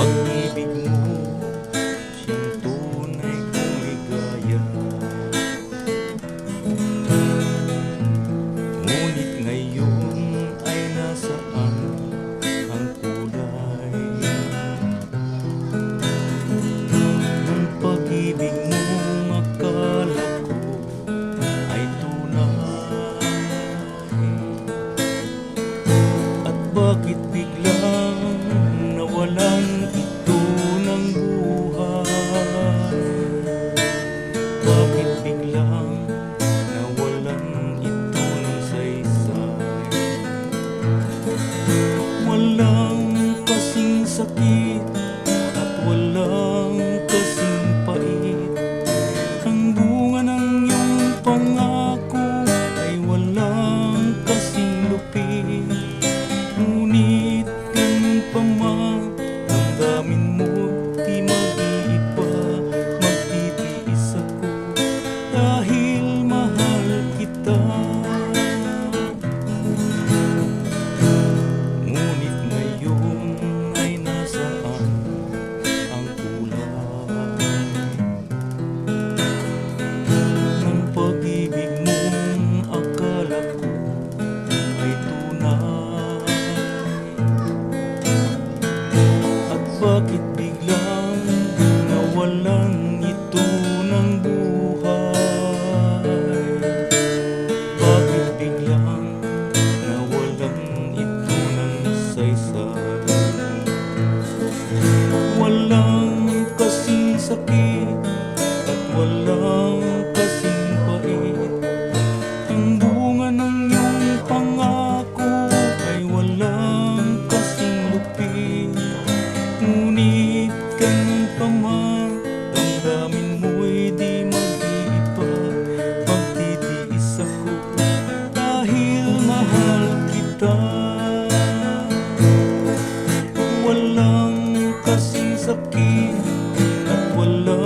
pag-ibig mo, siyang tunay kong ligaya. Ngunit ngayon ay nasaan ang kulay ng pag-ibig mong akala ko ay tunay. At bakit biglang nawalan ito ng buhay? Bakit biglang nawalan ito ng saysay? Walang kasing sakit at walang kasing pait. Ang bunga ng iyong pangako ay walang kasing lupit. Ngunit ganun pa man, damdamin mo di mag-iiba. Magtitiis ako dahil mahal kita. Ngunit ngayon ay nasaan ang kulay ng pag-ibig mong akala ko ay tunay? At bakit biglang nawalan ito ng buhay? Bakit biglang nawalan ito ng saysay? Walang kasing sakit at walang kasing pait. Ang bunga ng iyong pangako ay walang kasing lupit. Ngunit ganun pa man, damdamin mo'y di mag-iiba. Magtitiis ako dahil mahal kita. Walang kasing sakit at walang